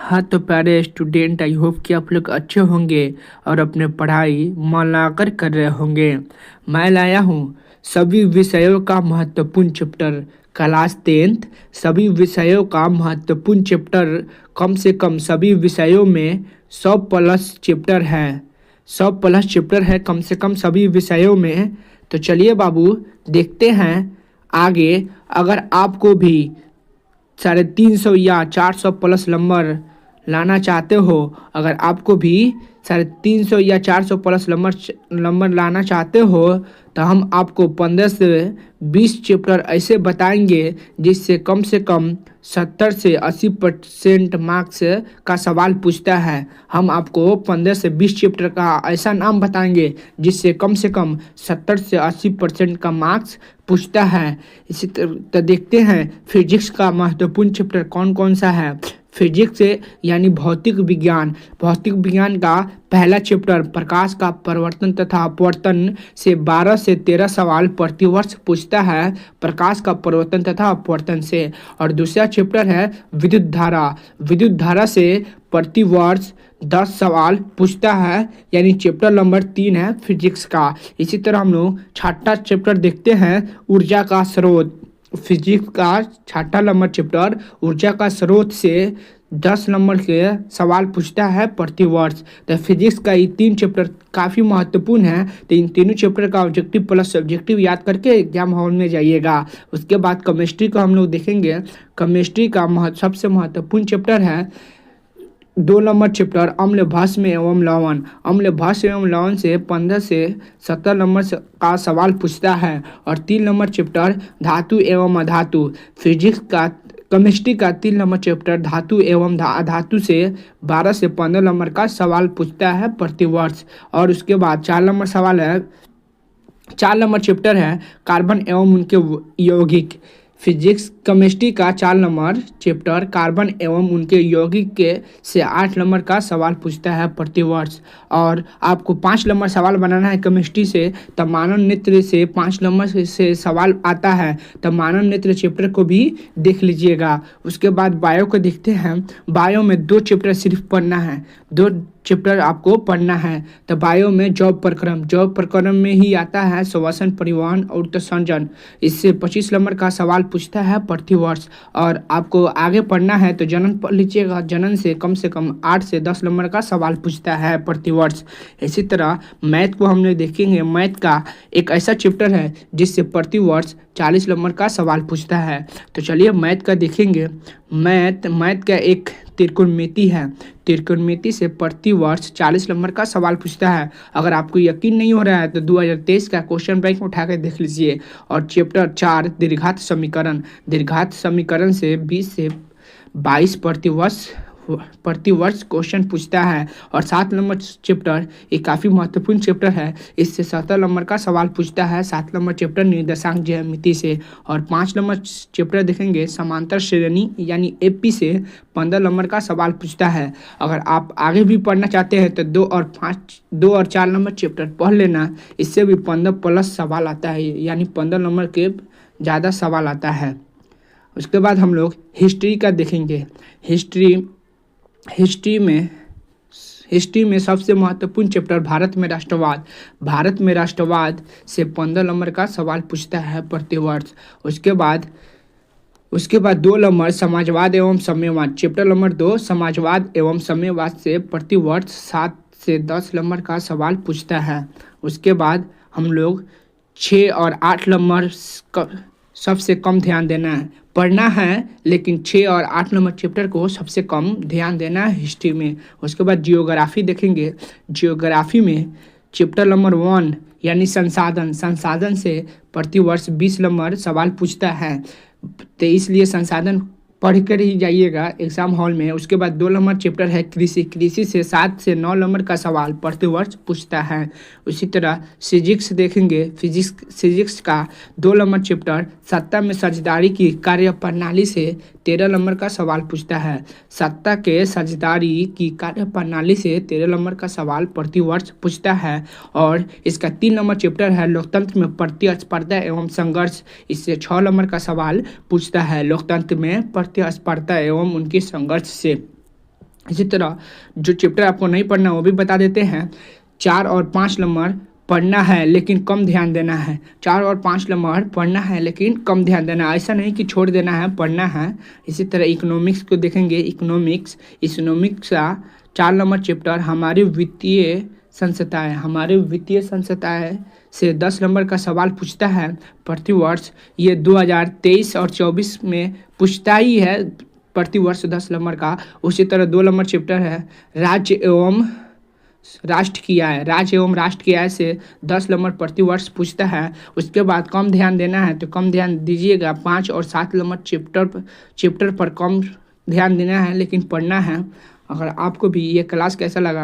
हाँ तो प्यारे स्टूडेंट, आई होप कि आप लोग अच्छे होंगे और अपने पढ़ाई मन लगाकर कर रहे होंगे। मैं लाया हूँ सभी विषयों का महत्वपूर्ण चैप्टर क्लास 10th। सभी विषयों का महत्वपूर्ण चैप्टर, कम से कम सभी विषयों में 100 प्लस चैप्टर है। 100 प्लस चैप्टर है कम से कम सभी विषयों में। तो चलिए बाबू, देखते हैं आगे। अगर आपको भी 350 या 400 प्लस नंबर लाना चाहते हो, अगर आपको भी 350 या 400 प्लस नंबर लाना चाहते हो, तो हम आपको 15 से 20 चैप्टर ऐसे बताएंगे जिससे कम से कम 70 से 80% मार्क्स का सवाल पूछता है। हम आपको 15 से 20 चैप्टर का ऐसा नाम बताएंगे जिससे कम से कम 70 से 80% का मार्क्स पूछता है। इसी तरह देखते हैं फिजिक्स का महत्वपूर्ण चैप्टर कौन कौन सा है। फिजिक्स यानी भौतिक विज्ञान। भौतिक विज्ञान का पहला चैप्टर प्रकाश का परिवर्तन तथा अपवर्तन से 12 से 13 सवाल प्रतिवर्ष पूछता है, प्रकाश का परिवर्तन तथा अपवर्तन से। और दूसरा चैप्टर है विद्युत धारा। विद्युत धारा से प्रतिवर्ष 10 सवाल पूछता है, यानी चैप्टर नंबर 3 है फिजिक्स का। इसी तरह हम लोग छठा चैप्टर देखते हैं ऊर्जा का स्रोत। फिजिक्स का छठा नंबर चैप्टर ऊर्जा का स्रोत से 10 नंबर के सवाल पूछता है प्रतिवर्ष। तो फिजिक्स का ये 3 चैप्टर काफ़ी महत्वपूर्ण है। तो इन तीनों चैप्टर का ऑब्जेक्टिव प्लस सब्जेक्टिव याद करके एग्जाम हॉल में जाइएगा। उसके बाद केमिस्ट्री को हम लोग देखेंगे। केमिस्ट्री का सबसे महत्वपूर्ण चैप्टर है 2 नंबर चैप्टर अम्ल भस्म एवं लवण। अम्ल भस्म एवं लवण से 15 से 17 नंबर का सवाल पूछता है। और 3 नंबर चैप्टर धातु एवं अधातु। फिजिक्स का केमिस्ट्री का 3 नंबर चैप्टर धातु एवं अधातु से 12 से 15 नंबर का सवाल पूछता है प्रतिवर्ष। और उसके बाद 4 नंबर सवाल है, 4 नंबर चैप्टर है कार्बन एवं उनके यौगिक। फिजिक्स केमिस्ट्री का 4 नंबर चैप्टर कार्बन एवं उनके यौगिक के से 8 नंबर का सवाल पूछता है प्रतिवर्ष। और आपको 5 नंबर सवाल बनाना है केमिस्ट्री से, तब मानव नेत्र से 5 नंबर से सवाल आता है, तब मानव नेत्र चैप्टर को भी देख लीजिएगा। उसके बाद बायो को देखते हैं। बायो में 2 चैप्टर सिर्फ पढ़ना है, 2 चैप्टर आपको पढ़ना है। तो बायो में जॉब प्रक्रम में ही आता है श्वसन, परिवहन और उत्सर्जन। इससे 25 नंबर का सवाल पूछता है प्रतिवर्ष। और आपको आगे पढ़ना है तो जनन पढ़ लीजिएगा। जनन से कम 8 से 10 नंबर का सवाल पूछता है प्रतिवर्ष। इसी तरह मैथ को हम लोग देखेंगे। मैथ का एक ऐसा चैप्टर है जिससे प्रतिवर्ष 40 नंबर का सवाल पूछता है। तो चलिए मैथ का देखेंगे। मैथ का एक त्रिकोणमिति है। त्रिकोणमिति से प्रतिवर्ष 40 नंबर का सवाल पूछता है। अगर आपको यकीन नहीं हो रहा है तो 2023 का क्वेश्चन बैंक उठा के देख लीजिए। और चैप्टर 4 दीर्घात समीकरण से 20 से 22 प्रतिवर्ष क्वेश्चन पूछता है। और 7 नंबर चैप्टर ये काफ़ी महत्वपूर्ण चैप्टर है, इससे 17 नंबर का सवाल पूछता है। 7 नंबर चैप्टर निर्देशांक ज्यामिति से। और 5 नंबर चैप्टर देखेंगे समांतर श्रेणी यानी एपी से 15 नंबर का सवाल पूछता है। अगर आप आगे भी पढ़ना चाहते हैं तो 2 और 4 नंबर चैप्टर पढ़ लेना, इससे भी 15 प्लस सवाल आता है, यानी 15 नंबर के ज़्यादा सवाल आता है। उसके बाद हम लोग हिस्ट्री का देखेंगे। हिस्ट्री में सबसे महत्वपूर्ण चैप्टर भारत में राष्ट्रवाद से 15 नंबर का सवाल पूछता है प्रतिवर्ष। उसके बाद 2 नंबर समाजवाद एवं साम्यवाद। चैप्टर नंबर 2 समाजवाद एवं साम्यवाद से प्रतिवर्ष 7 से 10 नंबर का सवाल पूछता है। उसके बाद हम लोग 6 और 8 नंबर सबसे कम ध्यान देना है, पढ़ना है, लेकिन 6 और 8 नंबर चैप्टर को सबसे कम ध्यान देना है हिस्ट्री में। उसके बाद जियोग्राफी देखेंगे। जियोग्राफी में चैप्टर नंबर 1 यानी संसाधन से प्रतिवर्ष 20 नंबर सवाल पूछता है। तो इसलिए संसाधन पढ़ कर ही जाइएगा एग्जाम हॉल में। उसके बाद 2 नंबर चैप्टर है कृषि से 7 से 9 नंबर का सवाल प्रतिवर्ष पूछता है। उसी तरह फिजिक्स देखेंगे। फिजिक्स का 2 नंबर चैप्टर सत्ता में साझेदारी की कार्य प्रणाली से 13 नंबर का सवाल पूछता है। सत्ता के साझेदारी की कार्य प्रणाली से 13 नंबर का सवाल प्रतिवर्ष पूछता है। और इसका 3 नंबर चैप्टर है लोकतंत्र में प्रतिस्पर्धा एवं संघर्ष। इससे 6 नंबर का सवाल पूछता है लोकतंत्र में प्रतिस्पर्धा एवं उनके संघर्ष से। इसी तरह जो चैप्टर आपको नहीं पढ़ना वो भी बता देते हैं। 4 और 5 नंबर पढ़ना है लेकिन कम ध्यान देना है। 4 और 5 नंबर पढ़ना है लेकिन कम ध्यान देना है, ऐसा नहीं कि छोड़ देना है, पढ़ना है। इसी तरह इकोनॉमिक्स को देखेंगे। इकोनॉमिक्स का 4 नंबर चैप्टर हमारी वित्तीय संस्थाएं से 10 नंबर का सवाल पूछता है प्रतिवर्ष। ये 2023 और 24 में पूछता ही है प्रतिवर्ष 10 नंबर का। उसी तरह 2 नंबर चैप्टर है राज्य एवं राष्ट्र की आय से 10 नंबर प्रतिवर्ष पूछता है। उसके बाद कम ध्यान देना है तो कम ध्यान दीजिएगा। 5 और 7 नंबर चैप्टर पर कम ध्यान देना है लेकिन पढ़ना है। अगर आपको भी ये क्लास कैसा लगा